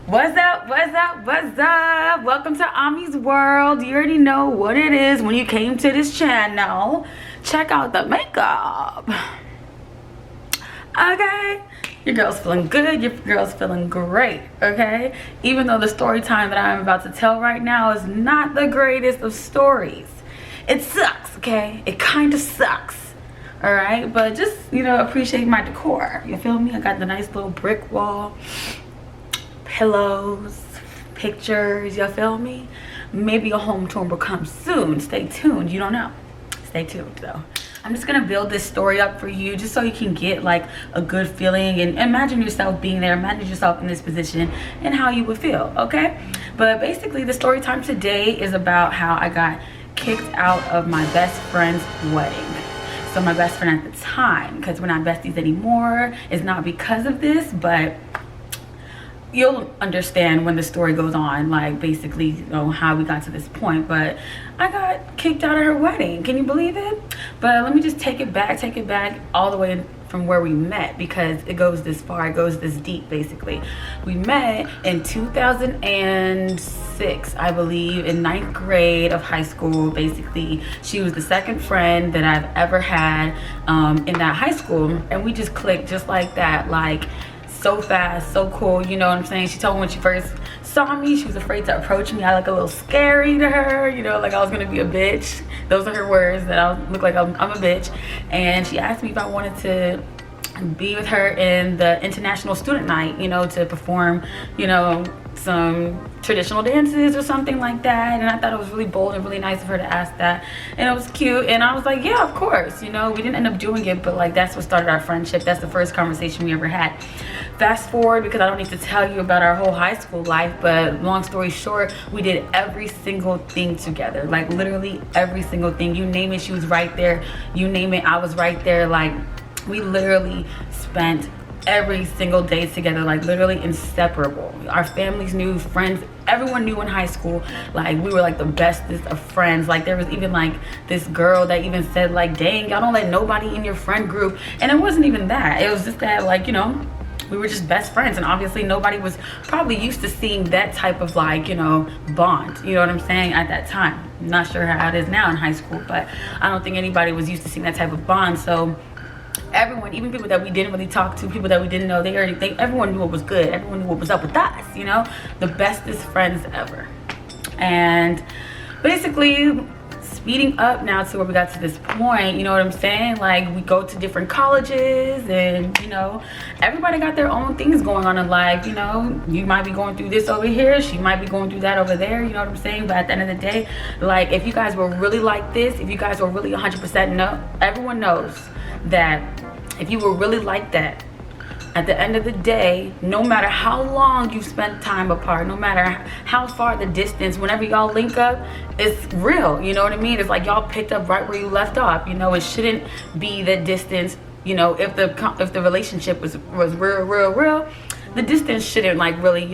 What's up? What's up? What's up? Welcome to Ami's World. You already know what it is when you came to this channel. Check out the makeup. Okay? Your girl's feeling good. Your girl's feeling great. Okay? Even though the story time that I'm about to tell right now is not the greatest of stories. It sucks, okay? It kind of sucks. Alright? But just, appreciate my decor. You feel me? I got the nice little brick wall. Pillows, pictures, you feel me? Maybe a home tour will come soon. Stay tuned. You don't know. Stay tuned though. I'm just gonna build this story up for you just so you can get like a good feeling and imagine yourself being there, imagine yourself in this position and how you would feel, okay? But basically the story time today is about how I got kicked out of my best friend's wedding. So my best friend at the time, because we're not besties anymore, is not because of this, but you'll understand when the story goes on, like basically how we got to this point. But I got kicked out of her wedding. Can you believe it? But let me just take it back all the way from where we met, because it goes this far, it goes this deep. Basically we met in 2006, I believe, in 9th grade of high school. Basically she was the second friend that I've ever had in that high school, and we just clicked just like that, like so fast, so cool, you know what I'm saying? She told me when she first saw me, she was afraid to approach me. I look a little scary to her, like I was gonna be a bitch. Those are her words, that I look like I'm a bitch. And she asked me if I wanted to be with her in the international student night, to perform, some traditional dances or something like that. And I thought it was really bold and really nice of her to ask that, and it was cute. And I was like, yeah, of course. We didn't end up doing it, but like that's what started our friendship. That's the first conversation we ever had. Fast forward, because I don't need to tell you about our whole high school life, but long story short, we did every single thing together, like literally every single thing. You name it, she was right there. You name it, I was right there. Like we literally spent every single day together, like literally inseparable. Our families knew, friends, everyone knew in high school, like we were like the bestest of friends. Like there was even like this girl that even said like, dang, y'all don't let nobody in your friend group. And it wasn't even that, it was just that like, we were just best friends, and obviously nobody was probably used to seeing that type of like, bond, you know what I'm saying, at that time. I'm not sure how it is now in high school, but I don't think anybody was used to seeing that type of bond. So everyone, even people that we didn't really talk to, people that we didn't know, everyone knew what was good, everyone knew what was up with us, the bestest friends ever. And basically speeding up now to where we got to this point, you know what I'm saying, like we go to different colleges, and everybody got their own things going on in life. You might be going through this over here, she might be going through that over there, you know what I'm saying. But at the end of the day, like if you guys were really like this, if you guys were really 100% no, everyone knows that if you were really like that, at the end of the day, no matter how long you spent time apart, no matter how far the distance, whenever y'all link up, it's real, you know what I mean? It's like y'all picked up right where you left off. It shouldn't be the distance, if the relationship was real, the distance shouldn't like really,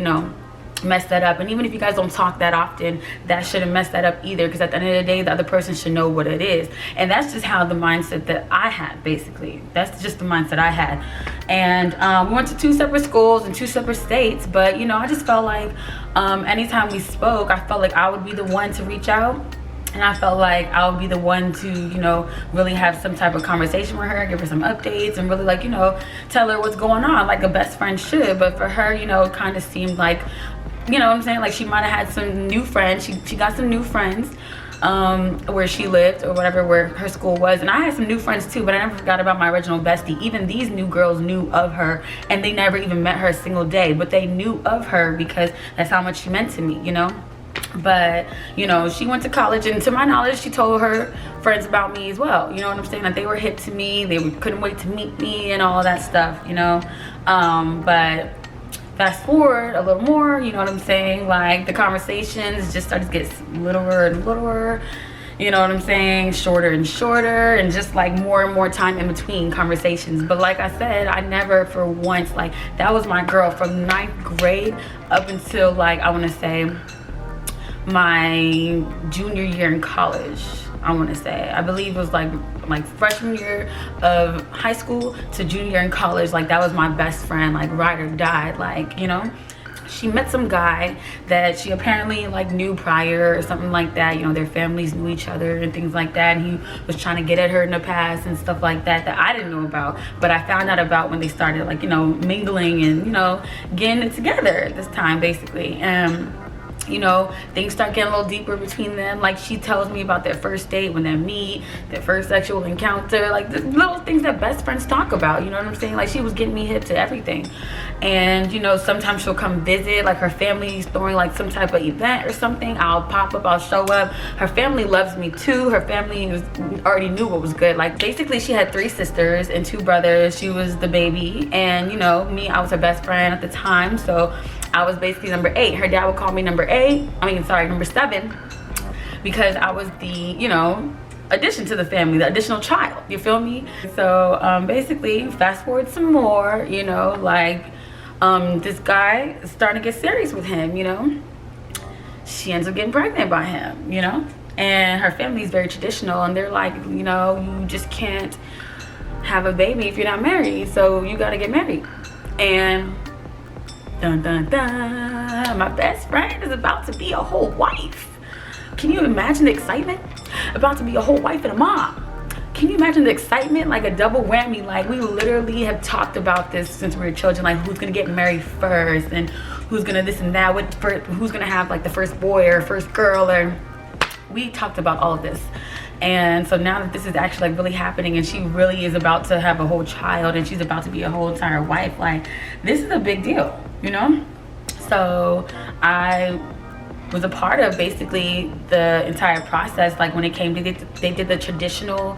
mess that up. And even if you guys don't talk that often, that shouldn't mess that up either, because at the end of the day, the other person should know what it is. And that's just how the mindset that I had, basically. That's just the mindset I had. And we went to 2 separate schools in 2 separate states, but I just felt like anytime we spoke, I felt like I would be the one to reach out. And I felt like I would be the one to, really have some type of conversation with her, give her some updates, and really like, tell her what's going on, like a best friend should. But for her, it kind of seemed like, what I'm saying, like she might have had some new friends. She got some new friends where she lived or whatever, where her school was. And I had some new friends too, but I never forgot about my original bestie. Even these new girls knew of her, and they never even met her a single day, but they knew of her because that's how much she meant to me, But she went to college, and to my knowledge she told her friends about me as well, you know what I'm saying, that they were hip to me, couldn't wait to meet me and all that stuff, but fast forward a little more, you know what I'm saying, like the conversations just started to get littler and littler, you know what I'm saying, shorter and shorter, and just like more and more time in between conversations. But like I said, I never for once, like that was my girl from 9th grade up until like I want to say my junior year in college. I want to say, I believe it was like freshman year of high school to junior year in college. Like that was my best friend, like ride or die, like she met some guy that she apparently like knew prior or something like that. You know, their families knew each other and things like that, and he was trying to get at her in the past and stuff like that that I didn't know about, but I found out about when they started like, you know, mingling and, you know, getting it together this time basically. You know, things start getting a little deeper between them. Like, she tells me about their first date, when they meet, their first sexual encounter, like the little things that best friends talk about, you know what I'm saying? Like, she was getting me hip to everything. And, you know, sometimes she'll come visit, like her family's throwing like some type of event or something, I'll pop up, I'll show up. Her family loves me too. Her family already knew what was good. Like, basically she had 3 sisters and 2 brothers. She was the baby, and, you know, me, I was her best friend at the time, so I was basically number 8. Her dad would call me number 7, because I was the, you know, addition to the family, the additional child, you feel me? So basically, fast forward some more, you know, like this guy is starting to get serious with him, you know. She ends up getting pregnant by him, you know, and her family is very traditional, and they're like, you know, you just can't have a baby if you're not married, so you gotta get married. And dun dun dun, my best friend is about to be a whole wife. Can you imagine the excitement? About to be a whole wife and a mom. Can you imagine the excitement? Like a double whammy. Like, we literally have talked about this since we were children, like who's gonna get married first and who's gonna this and that, who's gonna have like the first boy or first girl, or we talked about all of this. And so now that this is actually like really happening, and she really is about to have a whole child, and she's about to be a whole entire wife, like, this is a big deal, you know? So I was a part of basically the entire process. Like, when it came to they did the traditional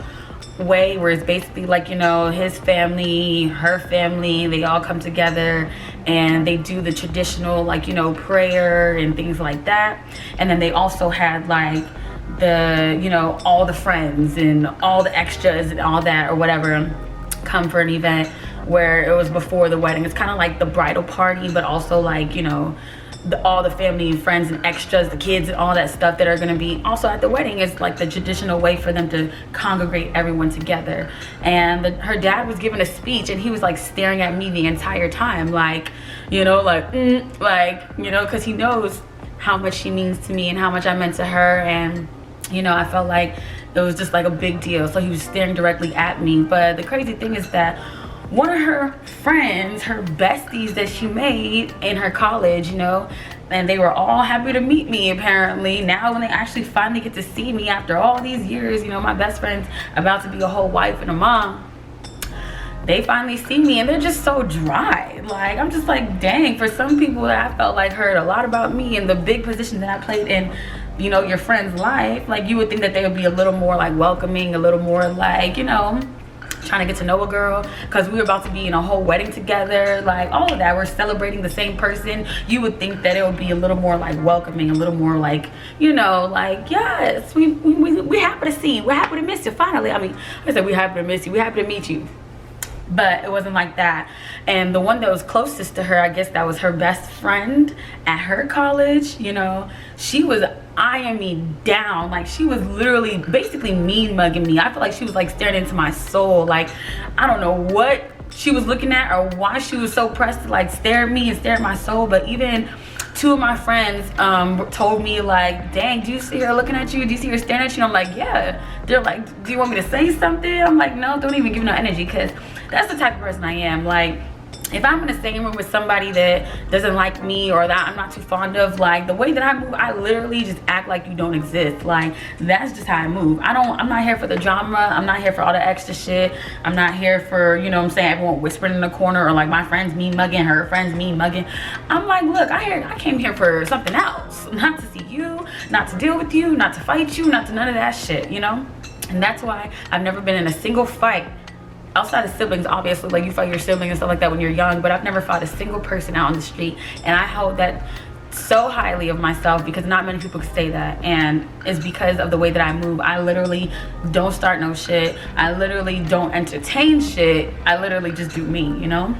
way, where it's basically like, you know, his family, her family, they all come together and they do the traditional, like, you know, prayer and things like that. And then they also had like the, you know, all the friends and all the extras and all that or whatever come for an event where it was before the wedding. It's kind of like the bridal party, but also like, you know, all the family and friends and extras, the kids and all that stuff that are going to be also at the wedding. Is like the traditional way for them to congregate everyone together. And her dad was giving a speech, and he was like staring at me the entire time, like, you know, like, like, you know, because he knows how much she means to me and how much I meant to her. And, you know, I felt like it was just like a big deal. So he was staring directly at me. But the crazy thing is that one of her friends, her besties that she made in her college, you know, and they were all happy to meet me apparently. Now when they actually finally get to see me after all these years, you know, my best friend's about to be a whole wife and a mom, they finally see me and they're just so dry. Like, I'm just like, dang, for some people that I felt like heard a lot about me and the big position that I played in, you know, your friend's life, like, you would think that they would be a little more like welcoming, a little more like, you know, trying to get to know a girl, because we were about to be in a whole wedding together, like all of that, we're celebrating the same person. You would think that it would be a little more like welcoming, a little more like, you know, like, yes, we happy to see you, we're happy to miss you finally. I mean, I said we're happy to miss you, we're happy to meet you, but it wasn't like that. And the one that was closest to her, I guess that was her best friend at her college, you know, she was eyeing me down. Like, she was literally basically mean mugging me. I feel like she was like staring into my soul. Like, I don't know what she was looking at or why she was so pressed to like stare at me and stare at my soul. But even 2 of my friends told me like, dang, do you see her looking at you? Do you see her staring at you? And I'm like, yeah. They're like, do you want me to say something? I'm like, no, don't even give no energy, because that's the type of person I am. Like, if I'm in the same room with somebody that doesn't like me or that I'm not too fond of, like, the way that I move, I literally just act like you don't exist. Like, that's just how I move. I'm not here for the drama. I'm not here for all the extra shit. I'm not here for, you know what I'm saying, everyone whispering in the corner, or like my friends me mugging, her friends me mugging. I'm like, look, I came here for something else. Not to see you, not to deal with you, not to fight you, not to none of that shit, you know? And that's why I've never been in a single fight outside of siblings. Obviously, like, you fight your siblings and stuff like that when you're young, but I've never fought a single person out on the street. And I hold that so highly of myself, because not many people can say that, and it's because of the way that I move. I literally don't start no shit. I literally don't entertain shit. I literally just do me, you know?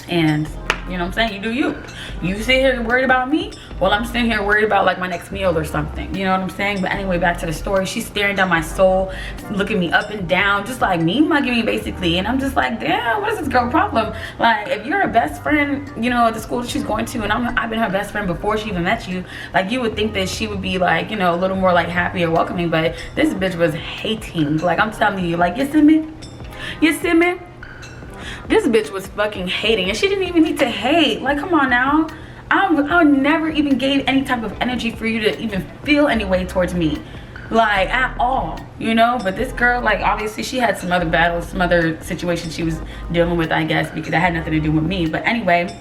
And You know what I'm saying? You do you. You sit here worried about me, well, I'm sitting here worried about like my next meal or something. You know what I'm saying? But anyway, back to the story. She's staring down my soul, looking me up and down, just like me mugging me basically. And I'm just like, damn, what is this girl problem? Like, if you're a best friend, you know, at the school that she's going to, and I've been her best friend before she even met you, like, you would think that she would be like, you know, a little more like happy or welcoming. But this bitch was hating. Like, I'm telling you, like, you see me? You see me? This bitch was fucking hating, and she didn't even need to hate. Like, come on now. I would never even gave any type of energy for you to even feel any way towards me, like, at all, you know. But this girl, like, obviously she had some other battles, some other situations she was dealing with, I guess, because that had nothing to do with me. But anyway,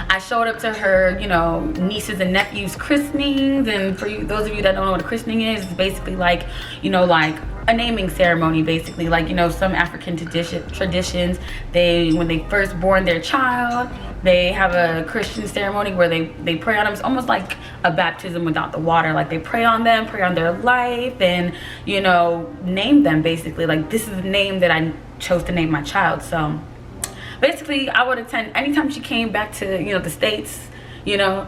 I showed up to her, you know, nieces and nephews' christenings. And for you, those of you that don't know what a christening is, it's basically like, you know, like a naming ceremony, basically. Like, you know, some African traditions, when they first born their child, they have a Christian ceremony where they pray on them. It's almost like a baptism without the water. Like, they pray on them, pray on their life, and, you know, name them, basically. Like, this is the name that I chose to name my child. So basically, I would attend anytime she came back to, you know, the States, you know,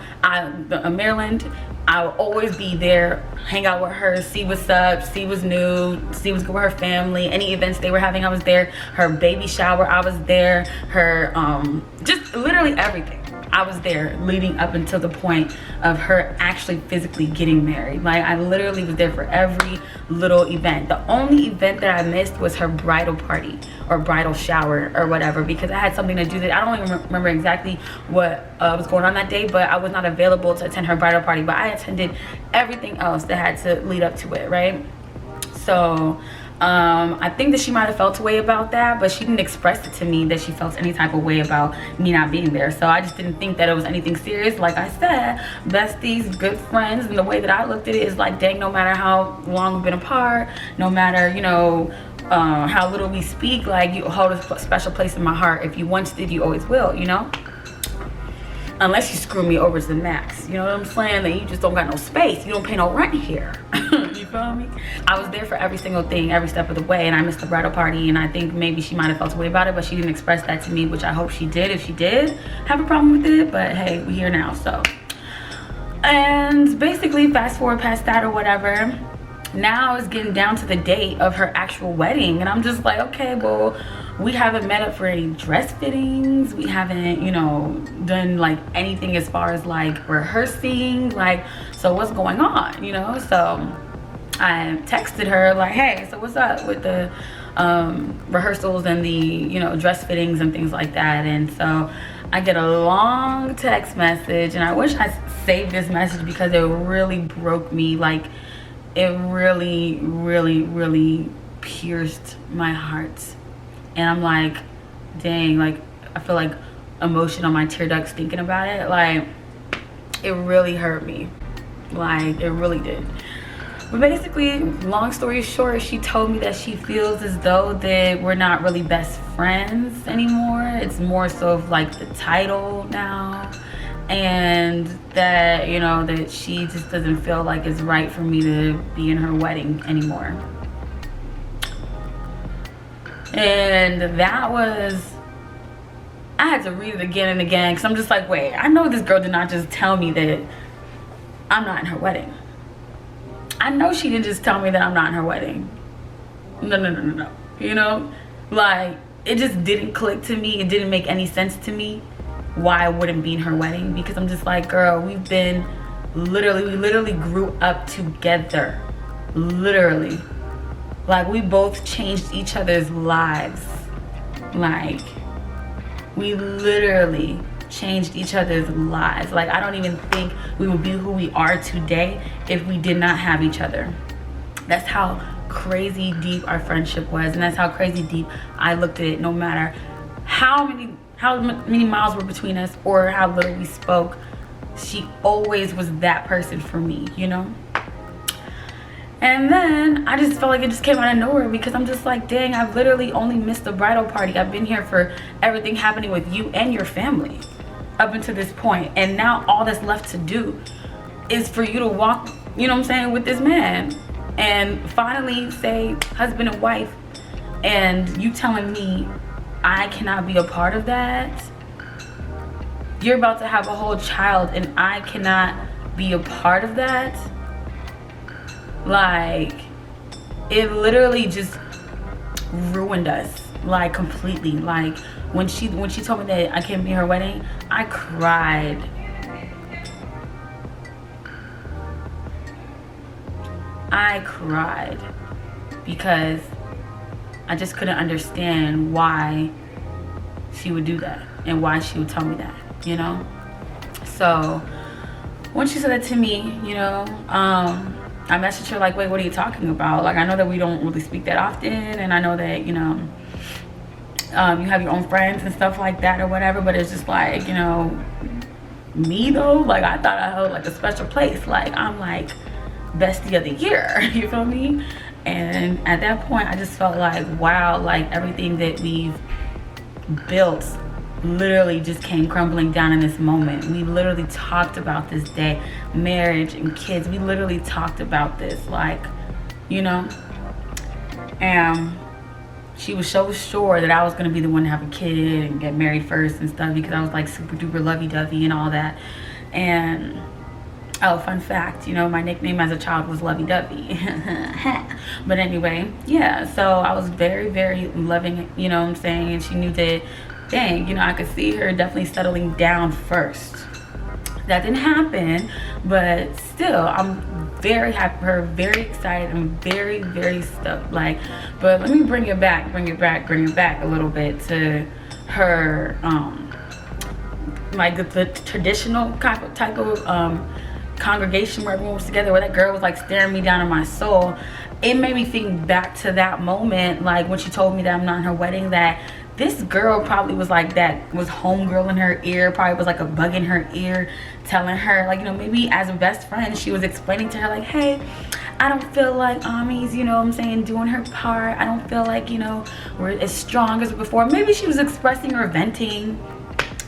Maryland. I would always be there, hang out with her, see what's up, see what's new, see what's good with her family. Any events they were having, I was there. Her baby shower, I was there. Her, just literally everything. I was there leading up until the point of her actually physically getting married. Like, I literally was there for every little event. The only event that I missed was her bridal party or bridal shower or whatever, because I had something to do that I don't even remember exactly what was going on that day, but I was not available to attend her bridal party. But I attended everything else that had to lead up to it, right? So I think that she might have felt a way about that, but she didn't express it to me that she felt any type of way about me not being there. So I just didn't think that it was anything serious. Like I said, besties, good friends, and the way that I looked at it is like, dang, no matter how long we've been apart, no matter, you know, how little we speak, like, you hold a special place in my heart. If you once did, you always will, you know? Unless you screw me over to the max, you know what I'm saying? That you just don't got no space. You don't pay no rent here. You feel me? I was there for every single thing, every step of the way, and I missed the bridal party, and I think maybe she might have felt a way about it, but she didn't express that to me, which I hope she did. If she did have a problem with it, but hey, we're here now, so. And basically, fast forward past that or whatever, now it's getting down to the date of her actual wedding, and I'm just like, okay, well, we haven't met up for any dress fittings. We haven't, you know, done like anything as far as like rehearsing. Like, so what's going on, you know? So I texted her like, hey, so what's up with the rehearsals and the, you know, dress fittings and things like that. And so I get a long text message, and I wish I saved this message because it really broke me. Like, it really, really, really pierced my heart. And I'm like, dang, like, I feel like emotion on my tear ducts thinking about it. Like, it really hurt me. Like, it really did. But basically, long story short, she told me that she feels as though that we're not really best friends anymore. It's more so of like the title now. And that, you know, that she just doesn't feel like it's right for me to be in her wedding anymore. And that was, I had to read it again and again, because I'm just like, wait, I know this girl did not just tell me that I'm not in her wedding. I know she didn't just tell me that I'm not in her wedding. No. You know, like, it just didn't click to me. It didn't make any sense to me why I wouldn't be in her wedding, because I'm just like, girl, we literally grew up together. Literally. Like, we both changed each other's lives. Like, we literally changed each other's lives. Like, I don't even think we would be who we are today if we did not have each other. That's how crazy deep our friendship was, and that's how crazy deep I looked at it. No matter how many miles were between us or how little we spoke, she always was that person for me, you know? And then I just felt like it just came out of nowhere, because I'm just like, dang, I've literally only missed the bridal party. I've been here for everything happening with you and your family up until this point. And now all that's left to do is for you to walk, you know what I'm saying, with this man and finally say husband and wife. And you telling me I cannot be a part of that? you're about to have a whole child and I cannot be a part of that. Like, it literally just ruined us, like, completely. Like, when she told me that I can't be her wedding, I cried. I cried because I just couldn't understand why she would do that and why she would tell me that, you know? So when she said that to me, you know, I messaged her like, wait, what are you talking about? Like, I know that we don't really speak that often, and I know that, you know, you have your own friends and stuff like that or whatever, but it's just like, you know, me though, like, I thought I held like a special place. Like, I'm like bestie of the year, you feel me? And at that point, I just felt like, wow, like everything that we've built literally just came crumbling down in this moment. We literally talked about this day, marriage and kids. We literally talked about this, like, you know? And she was so sure that I was gonna be the one to have a kid and get married first and stuff, because I was like super duper lovey-dovey and all that. And oh, fun fact, you know, my nickname as a child was lovey-dovey. But anyway, yeah, so I was very, very loving, you know what I'm saying? And she knew that, dang, you know, I could see her definitely settling down first. That didn't happen, but still, I'm very happy for her, very excited. I'm very, very stoked. Like, but let me bring it back a little bit to her, like the traditional type of congregation where everyone was together, where that girl was like staring me down in my soul. It made me think back to that moment, like when she told me that I'm not in her wedding, that this girl probably was like, that was homegirl in her ear, probably was like a bug in her ear telling her, like, you know, maybe as a best friend, she was explaining to her like, hey, I don't feel like Ami's, you know what I'm saying, doing her part. I don't feel like, you know, we're as strong as before. Maybe she was expressing or venting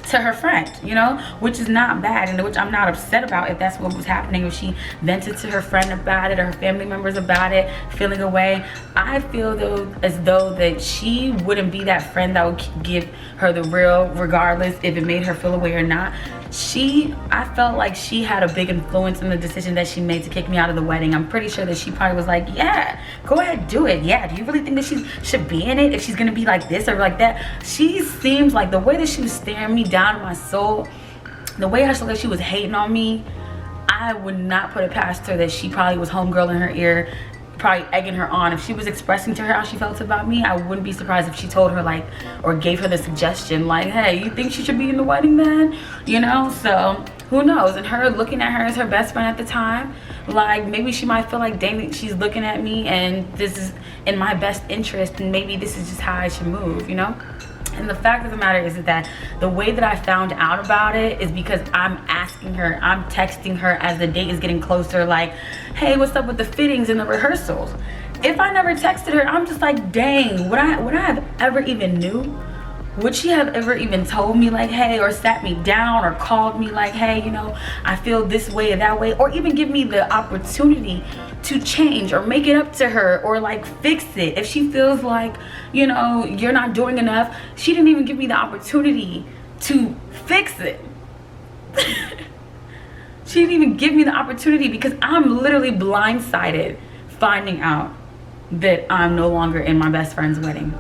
to her friend, you know, which is not bad, and which I'm not upset about if that's what was happening. If she vented to her friend about it or her family members about it, feeling away, I feel though as though that she wouldn't be that friend that would give her the real, regardless if it made her feel away or not. I felt like she had a big influence in the decision that she made to kick me out of the wedding. I'm pretty sure that she probably was like, yeah, go ahead, do it. Yeah, do you really think that she should be in it if she's gonna be like this or like that? She seems like, the way that she was staring me down in my soul, the way I felt like she was hating on me, I would not put it past her that she probably was homegirl in her ear, probably egging her on. If she was expressing to her how she felt about me, I wouldn't be surprised if she told her, like, or gave her the suggestion, like, hey, you think she should be in the wedding then? You know, so who knows? And her looking at her as her best friend at the time, like, maybe she might feel like, dang, she's looking at me and this is in my best interest, and maybe this is just how I should move, you know? And the fact of the matter is that the way that I found out about it is because I'm asking her, I'm texting her as the date is getting closer, like, hey, what's up with the fittings and the rehearsals? If I never texted her, I'm just like, dang, would I have ever even knew? Would she have ever even told me, like, hey, or sat me down or called me like, hey, you know, I feel this way or that way, or even give me the opportunity to change or make it up to her or like fix it? If she feels like, you know, you're not doing enough, she didn't even give me the opportunity to fix it. She didn't even give me the opportunity, because I'm literally blindsided finding out that I'm no longer in my best friend's wedding.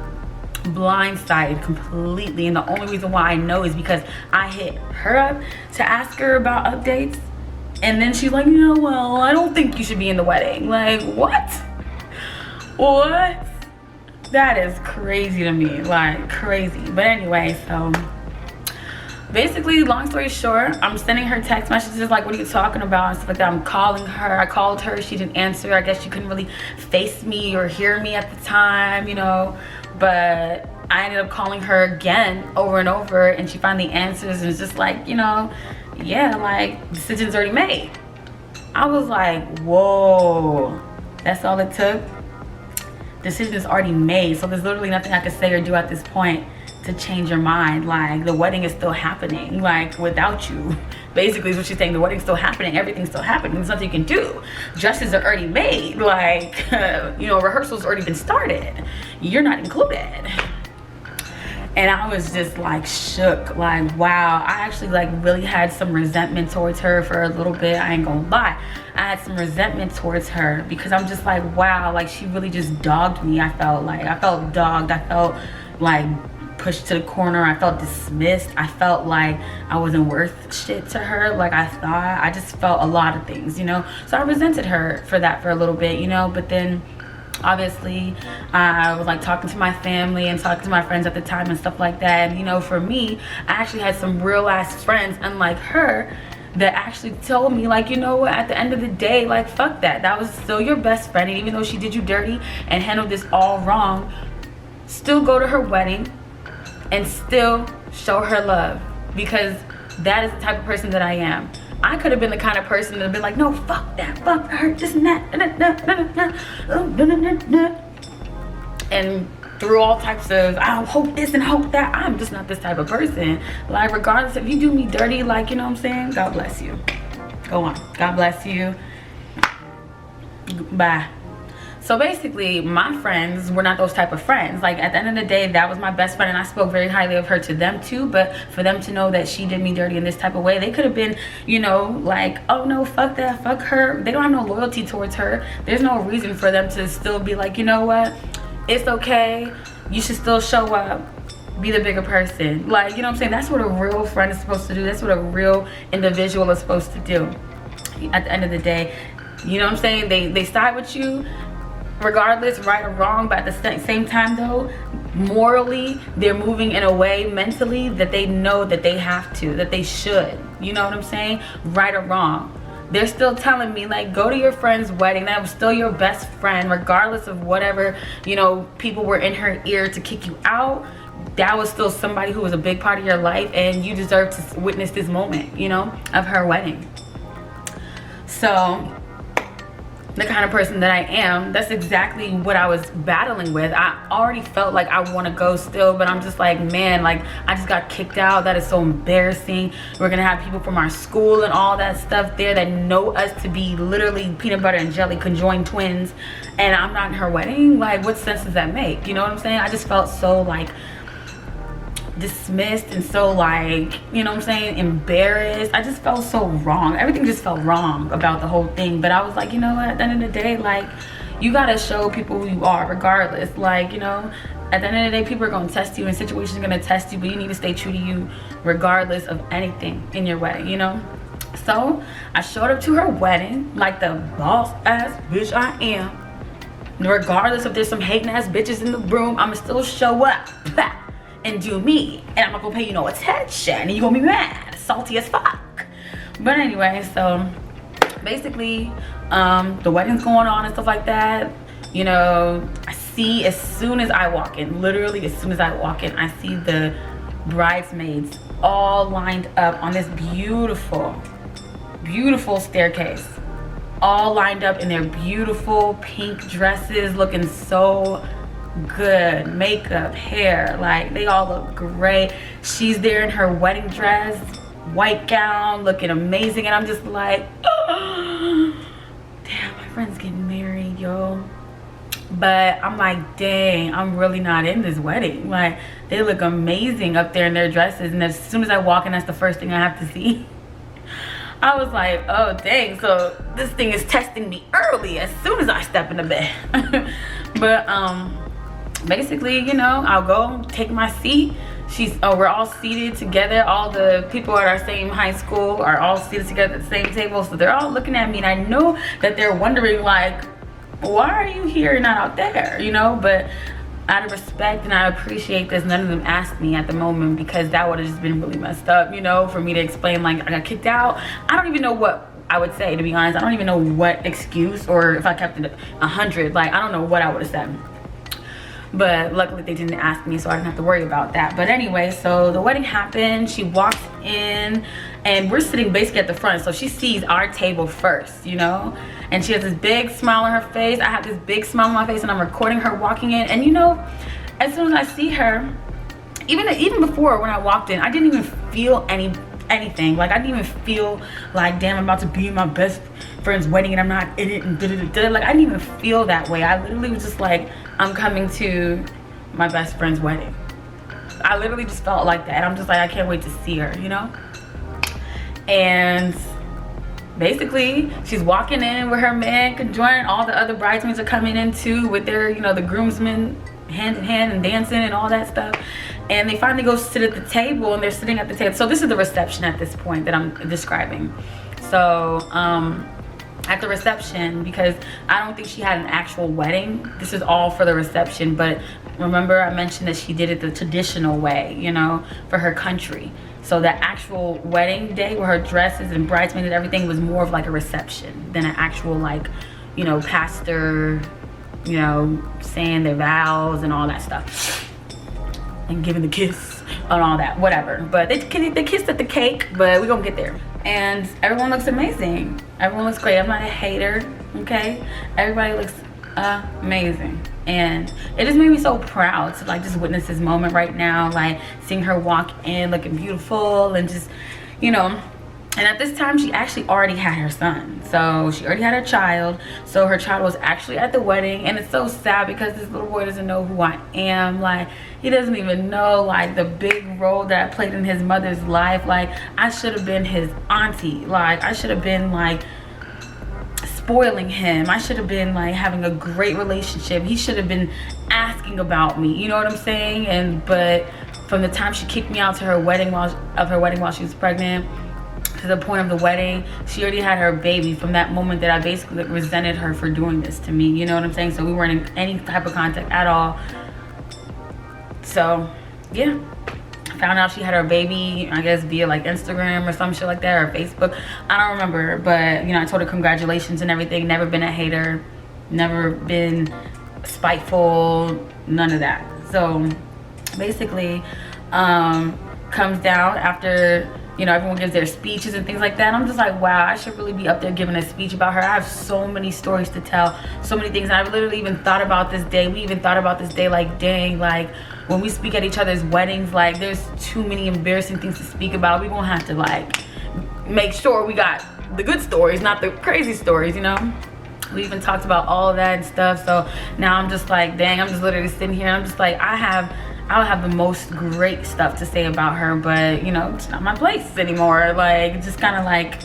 Blindsided completely. And the only reason why I know is because I hit her up to ask her about updates, and then she's like, yeah, well, I don't think you should be in the wedding. Like, what? That is crazy to me, like crazy. But anyway, so basically, long story short, I'm sending her text messages like, what are you talking about, and stuff like that. I'm calling her. I called her, she didn't answer. I guess she couldn't really face me or hear me at the time, you know. But I ended up calling her again over and over, and she finally answers, and it's just like, you know, yeah, like, decision's already made. I was like, whoa, that's all it took? Decision is already made, so there's literally nothing I could say or do at this point to change your mind. Like, the wedding is still happening, like, without you. Basically is what she's saying. The wedding's still happening, everything's still happening, there's nothing you can do. Dresses are already made, like, you know, rehearsals already been started, you're not included. And I was just like shook, like, wow. I actually like really had some resentment towards her for a little bit. I ain't gonna lie. I had some resentment towards her because I'm just like, wow, like she really just dogged me. I felt dogged. I felt like pushed to the corner. I felt dismissed. I felt like I wasn't worth shit to her like I thought. I just felt a lot of things, you know. So I resented her for that for a little bit, you know. But then obviously I was like talking to my family and talking to my friends at the time and stuff like that. And you know, for me, I actually had some real ass friends, unlike her, that actually told me, like, you know what, at the end of the day, like, fuck that. That was still your best friend, and even though she did you dirty and handled this all wrong, still go to her wedding and still show her love, because that is the type of person that I am. I could have been the kind of person that would been like, no, fuck that, fuck her, this and that, and through all types of, I hope this and hope that. I'm just not this type of person. Like, regardless if you do me dirty, like, you know what I'm saying, God bless you. Go on, God bless you, bye. So basically, my friends were not those type of friends. Like, at the end of the day, that was my best friend, and I spoke very highly of her to them too. But for them to know that she did me dirty in this type of way, they could have been, you know, like, oh no, fuck that, fuck her. They don't have no loyalty towards her. There's no reason for them to still be like, you know what, it's okay, you should still show up, be the bigger person. Like, you know what I'm saying? That's what a real friend is supposed to do. That's what a real individual is supposed to do. At the end of the day, you know what I'm saying? They side with you regardless, right or wrong, but at the same time though, morally, they're moving in a way mentally that they know that they have to, that they should. You know what I'm saying? Right or wrong. They're still telling me, like, go to your friend's wedding. That was still your best friend, regardless of whatever, you know, people were in her ear to kick you out. That was still somebody who was a big part of your life, and you deserve to witness this moment, you know, of her wedding. So the kind of person that I am, that's exactly what I was battling with. I already felt like I want to go still, but I'm just like, man, like, I just got kicked out. That is so embarrassing. We're gonna have people from our school and all that stuff there that know us to be literally peanut butter and jelly conjoined twins, and I'm not in her wedding. Like, what sense does that make? You know what I'm saying? I just felt so like dismissed and so, like, you know what I'm saying, embarrassed. I just felt so wrong. Everything just felt wrong about the whole thing. But I was like, you know what, at the end of the day, like, you gotta show people who you are regardless. Like, you know, at the end of the day, people are gonna test you and situations are gonna test you, but you need to stay true to you regardless of anything in your wedding, you know. So I showed up to her wedding like the boss ass bitch I am. Regardless if there's some hating ass bitches in the room, I'ma still show up and do me, and I'm not gonna pay you no attention, and you're gonna be mad, salty as fuck. But anyway, so basically, the wedding's going on and stuff like that. You know, I see, as soon as I walk in, literally as soon as I walk in, I see the bridesmaids all lined up on this beautiful, beautiful staircase, all lined up in their beautiful pink dresses, looking so good, makeup, hair, like, they all look great. She's there in her wedding dress, white gown, looking amazing, and I'm just like, oh, damn, my friend's getting married, yo. But I'm like, dang, I'm really not in this wedding. Like, they look amazing up there in their dresses, and as soon as I walk in, that's the first thing I have to see. I was like, oh dang, so this thing is testing me early as soon as I step in the bed. But basically, you know, I'll go take my seat. We're all seated together. All the people at our same high school are all seated together at the same table, so they're all looking at me, and I know that they're wondering, like, why are you here and not out there, you know? But out of respect, and I appreciate this, none of them asked me at the moment, because that would have just been really messed up, you know, for me to explain, like, I got kicked out. I don't even know what I would say, to be honest. I don't even know what excuse, or if I kept it 100, like, I don't know what I would have said. But luckily they didn't ask me, so I didn't have to worry about that. But anyway, so the wedding happened. She walks in, and we're sitting basically at the front, so she sees our table first, you know, and she has this big smile on her face. I have this big smile on my face, and I'm recording her walking in. And you know, as soon as I see her, even before, when I walked in, I didn't even feel anything. Like, I didn't even feel like, damn, I'm about to be in my best friend's wedding and I'm not in it, and like, I didn't even feel that way. I literally was just like, I'm coming to my best friend's wedding. I literally just felt like that. And I'm just like, I can't wait to see her, you know? And basically, she's walking in with her man conjoined. All the other bridesmaids are coming in too with their, you know, the groomsmen hand in hand and dancing and all that stuff. And they finally go sit at the table, and they're sitting at the table. So this is the reception at this point that I'm describing. So at the reception, because I don't think she had an actual wedding. This is all for the reception. But remember, I mentioned that she did it the traditional way, you know, for her country. So that actual wedding day with her dresses and bridesmaids and everything was more of like a reception than an actual, like, you know, pastor, you know, saying their vows and all that stuff. And giving the kiss and all that, whatever. But they kissed at the cake, but we're gonna get there. And everyone looks amazing. Everyone looks great. I'm not a hater, okay? Everybody looks amazing. And it just made me so proud to like just witness this moment right now, like seeing her walk in looking beautiful and just, you know. And at this time, she actually already had her son. So she already had her child. So her child was actually at the wedding. And it's so sad because this little boy doesn't know who I am. Like, he doesn't even know, like, the big role that I played in his mother's life. Like, I should have been his auntie. Like, I should have been, like, spoiling him. I should have been, like, having a great relationship. He should have been asking about me. You know what I'm saying? But from the time she kicked me out to her wedding while she was pregnant, to the point of the wedding, she already had her baby. From that moment that I basically resented her for doing this to me, you know what I'm saying? So we weren't in any type of contact at all. So yeah, I found out she had her baby, I guess via like Instagram or some shit like that, or Facebook, I don't remember. But you know, I told her congratulations and everything. Never been a hater, never been spiteful, none of that. So basically comes down after, you know, everyone gives their speeches and things like that. I'm just like, wow, I should really be up there giving a speech about her. I have so many stories to tell, so many things. And I've literally even thought about this day. We even thought about this day, like, dang, like, when we speak at each other's weddings, like, there's too many embarrassing things to speak about. We're gonna have to, like, make sure we got the good stories, not the crazy stories, you know? We even talked about all of that and stuff. So now I'm just like, dang, I'm just literally sitting here. I'm just like, I'll have the most great stuff to say about her, but you know, it's not my place anymore. Like, it just kind of like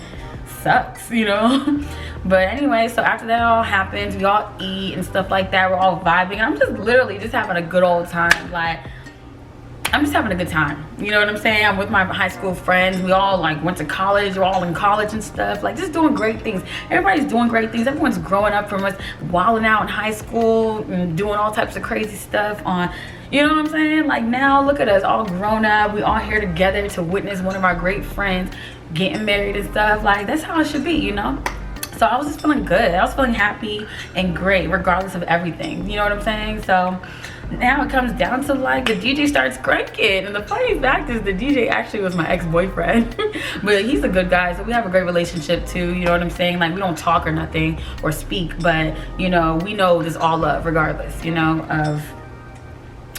sucks, you know? But anyway, so after that all happens, we all eat and stuff like that. We're all vibing, and I'm just literally just having a good old time. Like, I'm just having a good time. You know what I'm saying? I'm with my high school friends. We all like went to college. We're all in college and stuff. Like, just doing great things. Everybody's doing great things. Everyone's growing up from us, wilding out in high school and doing all types of crazy stuff on, you know what I'm saying? Like, now look at us all grown up. We all here together to witness one of our great friends getting married and stuff. Like, that's how it should be, you know? So I was just feeling good. I was feeling happy and great regardless of everything. You know what I'm saying? So now it comes down to, like, the DJ starts cranking. And the funny fact is the DJ actually was my ex-boyfriend. But he's a good guy, so we have a great relationship too. You know what I'm saying? Like, we don't talk or nothing or speak, but, you know, we know it's all love regardless, you know, of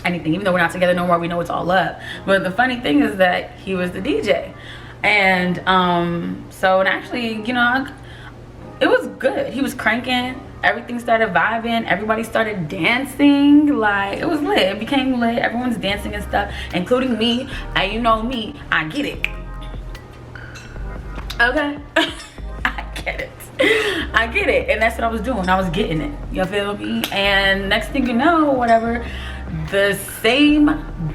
anything. Even though we're not together no more, we know it's all love. But the funny thing is that he was the DJ. And so, and actually, you know, it was good. He was cranking. Everything started vibing. Everybody started dancing. Like, it was lit. It became lit. Everyone's dancing and stuff, including me. And you know me, I get it. Okay? I get it. I get it. And that's what I was doing. I was getting it. You feel me? And next thing you know, whatever, the same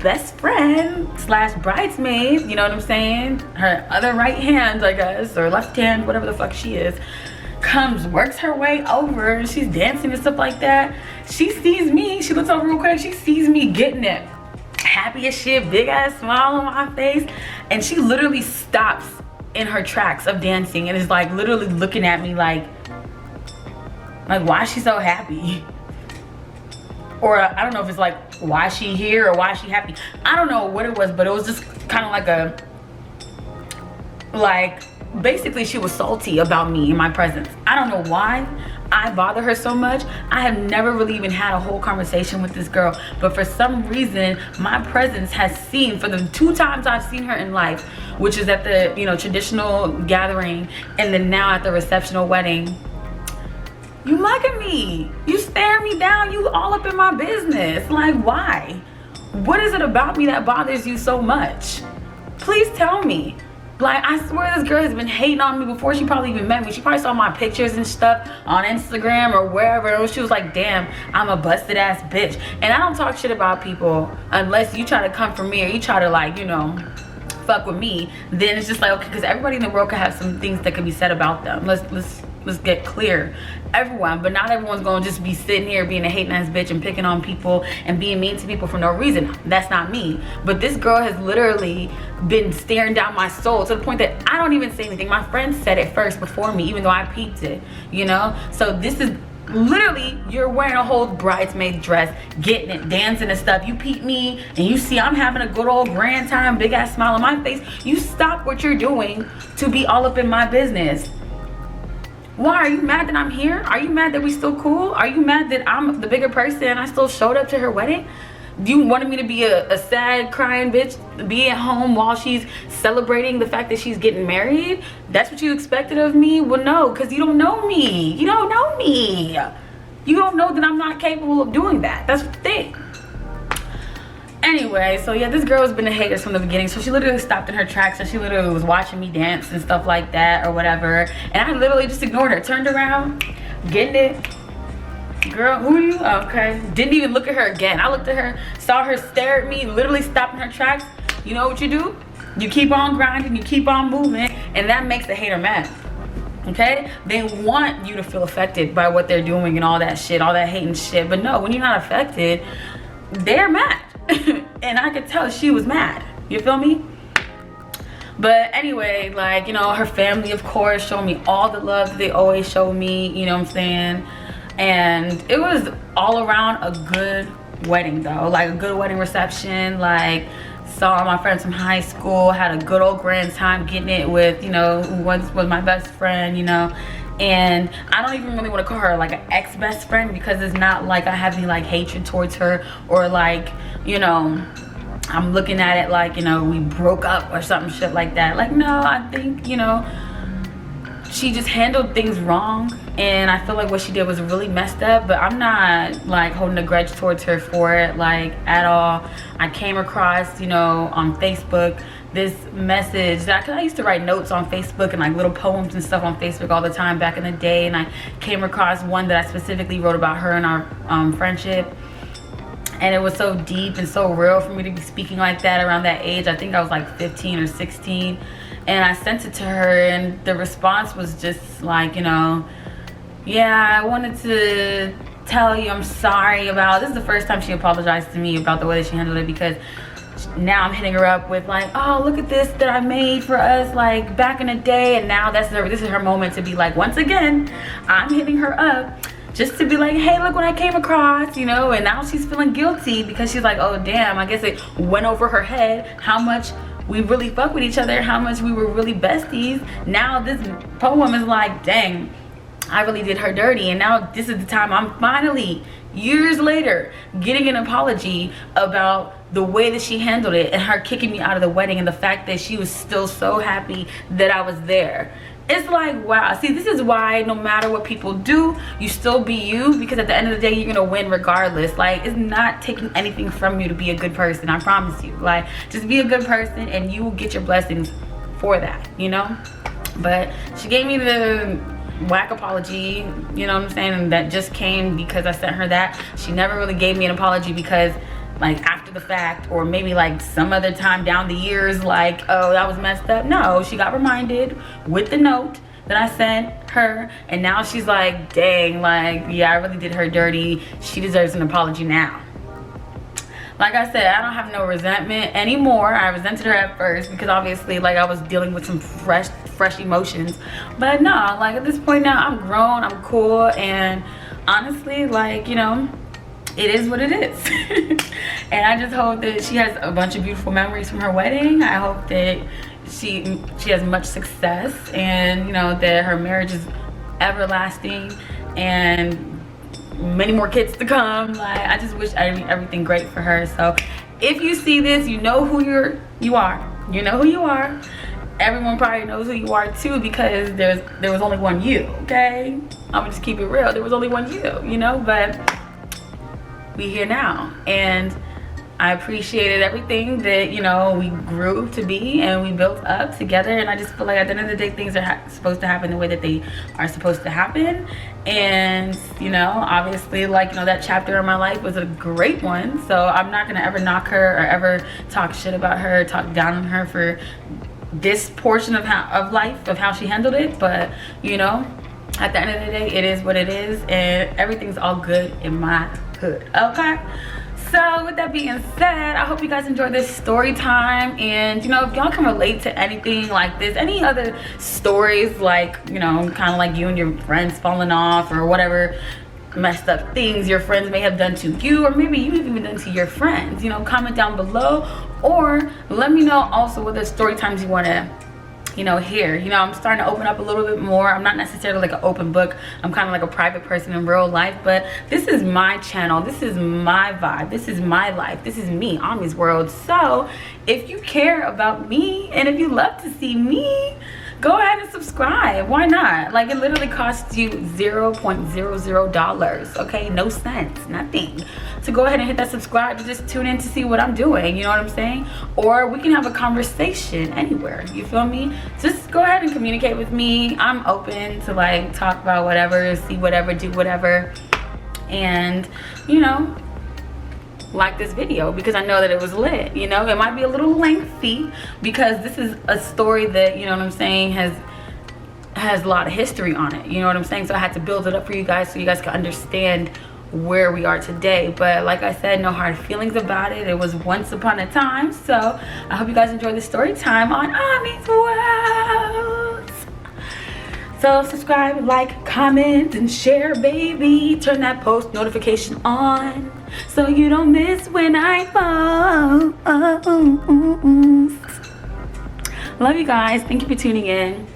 best friend slash bridesmaid, you know what I'm saying? Her other right hand, I guess, or left hand, whatever the fuck she is, comes, works her way over. She's dancing and stuff like that. She sees me. She looks over real quick. She sees me getting it. Happy as shit, big ass smile on my face. And she literally stops in her tracks of dancing and is like literally looking at me like why is she so happy? Or I don't know if it's like, why is she here or why is she happy? I don't know what it was, but it was just kind of like basically she was salty about me in my presence. I don't know why I bother her so much. I have never really even had a whole conversation with this girl, but for some reason my presence has seen, for the 2 times I've seen her in life, which is at the, you know, traditional gathering and then now at the receptional wedding, you mugging me, you staring me down, you all up in my business. Like, why What is it about me that bothers you so much? Please tell me. Like, I swear this girl has been hating on me before she probably even met me. She probably saw my pictures and stuff on Instagram or wherever. And she was like, damn, I'm a busted ass bitch. And I don't talk shit about people unless you try to come for me or you try to, like, you know, fuck with me. Then it's just like, okay, because everybody in the world can have some things that can be said about them. Let's get clear. Everyone, but not everyone's gonna just be sitting here being a hating ass bitch and picking on people and being mean to people for no reason. That's not me. But this girl has literally been staring down my soul to the point that I don't even say anything. My friend said it first before me, even though I peeped it, you know? So this is literally, you're wearing a whole bridesmaid dress, getting it, dancing and stuff. You peep me and you see I'm having a good old grand time, big ass smile on my face. You stop what you're doing to be all up in my business. Why? Are you mad that I'm here? Are you mad that we still cool? Are you mad that I'm the bigger person and I still showed up to her wedding? You wanted me to be a sad, crying bitch, be at home while she's celebrating the fact that she's getting married? That's what you expected of me? Well, no, because you don't know me. You don't know me. You don't know that I'm not capable of doing that. That's the thing. Anyway, so yeah, this girl has been a hater from the beginning. So she literally stopped in her tracks and she literally was watching me dance and stuff like that or whatever. And I literally just ignored her. Turned around, getting it. Girl, who are you? Okay. Didn't even look at her again. I looked at her, saw her stare at me, literally stopped in her tracks. You know what you do? You keep on grinding, you keep on moving, and that makes the hater mad. Okay? They want you to feel affected by what they're doing and all that shit, all that hating shit. But no, when you're not affected, they're mad. And I could tell she was mad. You feel me? But anyway, like, you know, her family, of course, showed me all the love that they always show me, you know what I'm saying? And it was all around a good wedding though, like a good wedding reception. Like, saw my friends from high school, had a good old grand time getting it with, you know, who once was my best friend, you know. And I don't even really want to call her like an ex-best friend because it's not like I have any like hatred towards her or like, you know, I'm looking at it like, you know, we broke up or something shit like that. Like, no, I think, you know, she just handled things wrong and I feel like what she did was really messed up, but I'm not like holding a grudge towards her for it, like, at all. I came across, you know, on Facebook this message that, cause I used to write notes on Facebook and like little poems and stuff on Facebook all the time back in the day, and I came across one that I specifically wrote about her and our friendship. And it was so deep and so real for me to be speaking like that around that age. I think I was like 15 or 16. And I sent it to her and the response was just like, you know, yeah, I wanted to tell you I'm sorry about, this is the first time she apologized to me about the way that she handled it, because now I'm hitting her up with like, oh, look at this that I made for us like back in the day. And now this is her moment to be like, once again, I'm hitting her up just to be like, hey, look what I came across, you know. And now she's feeling guilty because she's like, oh damn, I guess it went over her head how much we really fuck with each other, how much we were really besties. Now this poem is like, dang, I really did her dirty. And now this is the time I'm finally, years later, getting an apology about the way that she handled it and her kicking me out of the wedding and the fact that she was still so happy that I was there. It's like, wow. See, this is why no matter what people do, you still be you, because at the end of the day, you're gonna win regardless. Like, it's not taking anything from you to be a good person, I promise you. Like, just be a good person and you will get your blessings for that, you know. But she gave me the whack apology, you know what I'm saying, and that just came because I sent her that. She never really gave me an apology because, like, after the fact, or maybe like some other time down the years, like, oh, that was messed up. No, she got reminded with the note that I sent her, and now she's like, dang, like, yeah, I really did her dirty. She deserves an apology now. Like I said, I don't have no resentment anymore. I resented her at first because obviously, like, I was dealing with some fresh emotions. But no, like, at this point now, I'm grown, I'm cool, and honestly, like, you know, it is what it is. And I just hope that she has a bunch of beautiful memories from her wedding. I hope that she has much success, and, you know, that her marriage is everlasting and many more kids to come. Like, I just wish everything great for her. So if you see this, you know who you are. You know who you are. Everyone probably knows who you are too, because there was only one you, okay? I'm gonna just keep it real. There was only one you know, but we here now, and I appreciated everything that, you know, we grew to be and we built up together. And I just feel like at the end of the day, things are supposed to happen the way that they are supposed to happen. And, you know, obviously, like, you know, that chapter in my life was a great one. So I'm not gonna ever knock her or ever talk shit about her, talk down on her for this portion of life, of how she handled it. But, you know, at the end of the day, it is what it is, and everything's all good in my hood. Okay, so with that being said, I hope you guys enjoyed this story time. And, you know, if y'all can relate to anything like this, any other stories, like, you know, kind of like you and your friends falling off, or whatever messed up things your friends may have done to you, or maybe you've even done to your friends, you know, comment down below, or let me know also what the story times you want to, you know, hear. You know, I'm starting to open up a little bit more. I'm not necessarily like an open book. I'm kind of like a private person in real life, but this is my channel. This is my vibe. This is my life. This is me, Ami's world. So if you care about me and if you love to see me, go ahead and subscribe. Why not? Like, it literally costs you $0.00, okay? No cents, nothing. So go ahead and hit that subscribe to just tune in to see what I'm doing, you know what I'm saying? Or we can have a conversation anywhere, you feel me? Just go ahead and communicate with me. I'm open to, like, talk about whatever, see whatever, do whatever. And, you know, like this video, because I know that it was lit. You know, it might be a little lengthy because this is a story that, you know what I'm saying, has a lot of history on it, you know what I'm saying? So I had to build it up for you guys so you guys can understand where we are today. But like I said, no hard feelings about it. It was once upon a time. So I hope you guys enjoy the story time on Ami's World. So subscribe, like, comment, and share, baby. Turn that post notification on so you don't miss when I post. Love you guys. Thank you for tuning in.